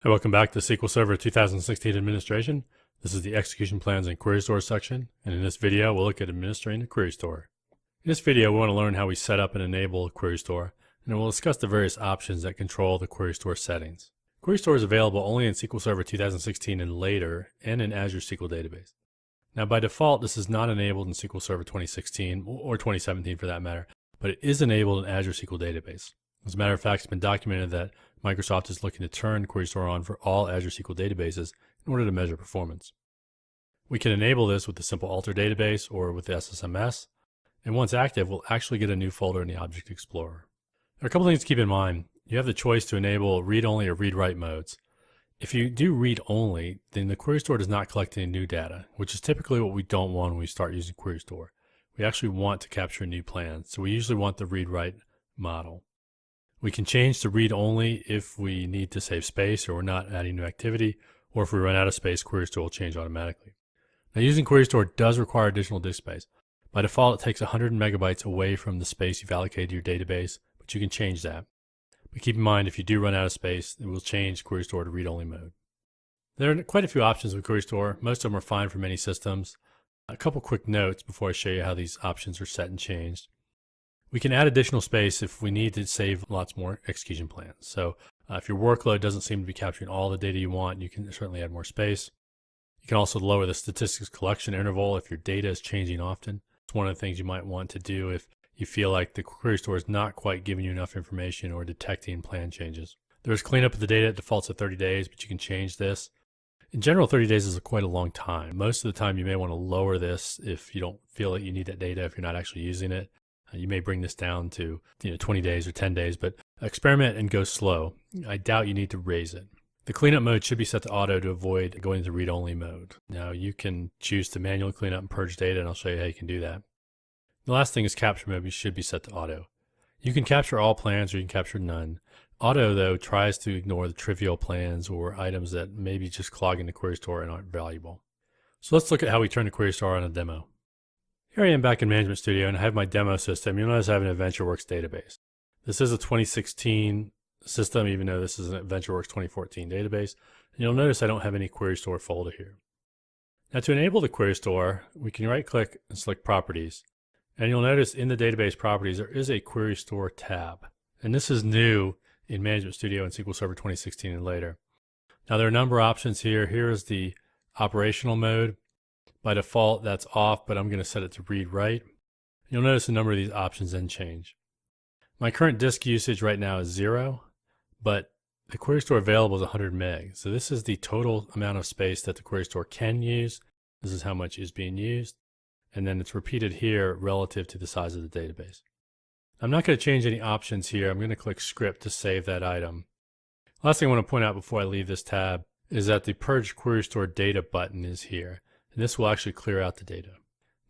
Hey, welcome back to SQL Server 2016 Administration. This is the Execution Plans and Query Store section, and in this video we'll look at administering the Query Store. In this video we want to learn how we set up and enable a Query Store, and then we'll discuss the various options that control the Query Store settings. Query Store is available only in SQL Server 2016 and later, and in Azure SQL Database. Now by default this is not enabled in SQL Server 2016, or 2017 for that matter, but it is enabled in Azure SQL Database. As a matter of fact, it's been documented that Microsoft is looking to turn Query Store on for all Azure SQL databases in order to measure performance. We can enable this with the simple alter database or with the SSMS, and once active, we'll actually get a new folder in the Object Explorer. There are a couple things to keep in mind. You have the choice to enable read-only or read-write modes. If you do read-only, then the Query Store does not collect any new data, which is typically what we don't want when we start using Query Store. We actually want to capture new plans, so we usually want the read-write model. We can change to read-only if we need to save space or we're not adding new activity, or if we run out of space, Query Store will change automatically. Now using Query Store does require additional disk space. By default it takes 100 megabytes away from the space you've allocated to your database, but you can change that. But keep in mind if you do run out of space, it will change Query Store to read-only mode. There are quite a few options with Query Store. Most of them are fine for many systems. A couple quick notes before I show you how these options are set and changed. We can add additional space if we need to save lots more execution plans. So if your workload doesn't seem to be capturing all the data you want, you can certainly add more space. You can also lower the statistics collection interval if your data is changing often. It's one of the things you might want to do if you feel like the Query Store is not quite giving you enough information or detecting plan changes. There's cleanup of the data. It defaults at 30 days, but you can change this. In general, 30 days is quite a long time. Most of the time you may want to lower this if you don't feel that you need that data, if you're not actually using it. You may bring this down to 20 days or 10 days, but experiment and go slow. I doubt you need to raise it. The cleanup mode should be set to auto to avoid going into read-only mode. Now you can choose to manually clean up and purge data, and I'll show you how you can do that. The last thing is capture mode. You should be set to auto. You can capture all plans or you can capture none. Auto, though, tries to ignore the trivial plans or items that maybe just clog in the Query Store and aren't valuable. So let's look at how we turn the Query Store on a demo. Here I am back in Management Studio and I have my demo system. You'll notice I have an AdventureWorks database. This is a 2016 system, even though this is an AdventureWorks 2014 database. And you'll notice I don't have any Query Store folder here. Now to enable the Query Store, we can right click and select Properties. And you'll notice in the database properties there is a Query Store tab. And this is new in Management Studio and SQL Server 2016 and later. Now there are a number of options here. Here is the operational mode. By default, that's off, but I'm going to set it to read-write. You'll notice a number of these options then change. My current disk usage right now is 0, but the Query Store available is 100 meg. So this is the total amount of space that the Query Store can use. This is how much is being used. And then it's repeated here relative to the size of the database. I'm not going to change any options here. I'm going to click Script to save that item. Last thing I want to point out before I leave this tab is that the Purge Query Store Data button is here. And this will actually clear out the data.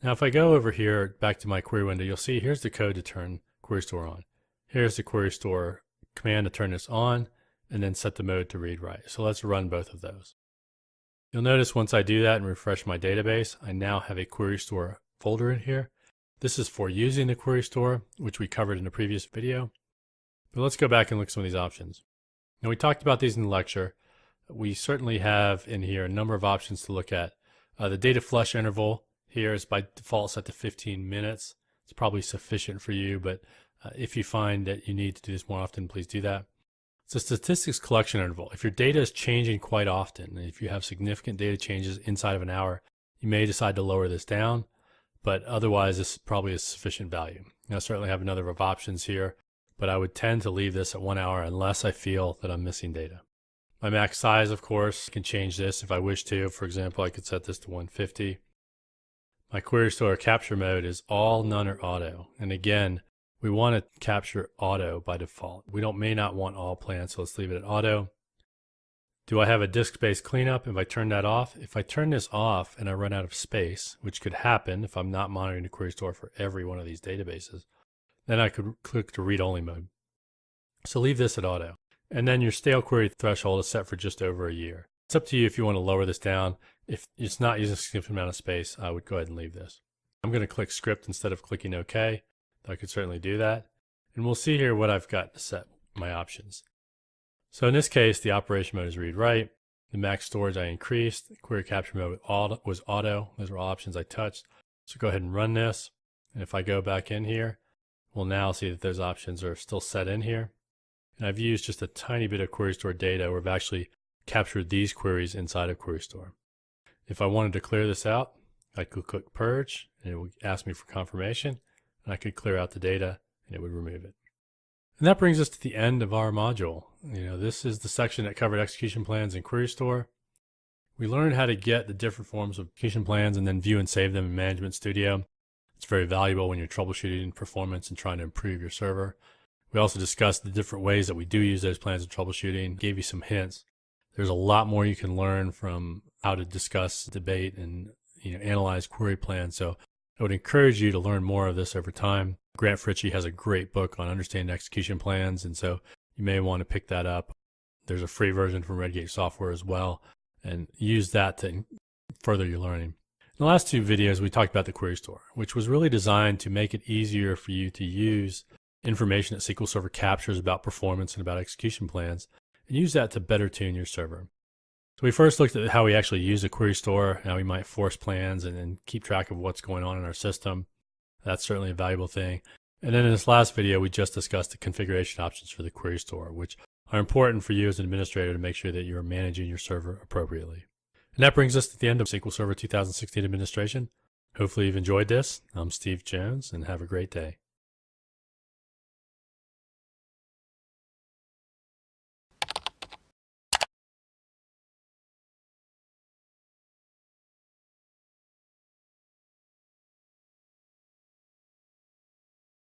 Now if I go over here back to my query window, you'll see here's the code to turn Query Store on. Here's the Query Store command to turn this on, and then set the mode to read-write. So let's run both of those. You'll notice once I do that and refresh my database, I now have a Query Store folder in here. This is for using the Query Store, which we covered in a previous video. But let's go back and look at some of these options. Now we talked about these in the lecture. We certainly have in here a number of options to look at. The data flush interval here is by default set to 15 minutes. It's probably sufficient for you, but if you find that you need to do this more often, please do that. It's a statistics collection interval. If your data is changing quite often, and if you have significant data changes inside of an hour, you may decide to lower this down, but otherwise this probably is sufficient value. Now I certainly have a number of options here, but I would tend to leave this at 1 hour unless I feel that I'm missing data. My max size, of course, can change this if I wish to. For example, I could set this to 150. My Query Store capture mode is all, none, or auto. And again, we want to capture auto by default. We may not want all plans, so let's leave it at auto. Do I have a disk space cleanup if I turn that off? If I turn this off and I run out of space, which could happen if I'm not monitoring the Query Store for every one of these databases, then I could click to read-only mode. So leave this at auto. And then your stale query threshold is set for just over a year. It's up to you if you want to lower this down. If it's not using a significant amount of space, I would go ahead and leave this. I'm going to click Script instead of clicking OK. I could certainly do that. And we'll see here what I've got to set my options. So in this case, the operation mode is read-write. The max storage I increased. The query capture mode was auto. Those were all options I touched. So go ahead and run this. And if I go back in here, we'll now see that those options are still set in here. And I've used just a tiny bit of Query Store data where I've actually captured these queries inside of Query Store. If I wanted to clear this out, I could click Purge, and it would ask me for confirmation, and I could clear out the data, and it would remove it. And that brings us to the end of our module. This is the section that covered execution plans in Query Store. We learned how to get the different forms of execution plans and then view and save them in Management Studio. It's very valuable when you're troubleshooting performance and trying to improve your server. We also discussed the different ways that we do use those plans in troubleshooting, gave you some hints. There's a lot more you can learn from how to discuss, debate, and analyze query plans. So I would encourage you to learn more of this over time. Grant Fritchie has a great book on understanding execution plans, and so you may want to pick that up. There's a free version from Redgate Software as well, and use that to further your learning. In the last two videos, we talked about the Query Store, which was really designed to make it easier for you to use information that SQL Server captures about performance and about execution plans, and use that to better tune your server. So we first looked at how we actually use a Query Store, how we might force plans and keep track of what's going on in our system. That's certainly a valuable thing. And then in this last video, we just discussed the configuration options for the Query Store, which are important for you as an administrator to make sure that you're managing your server appropriately. And that brings us to the end of SQL Server 2016 administration. Hopefully you've enjoyed this. I'm Steve Jones, and have a great day.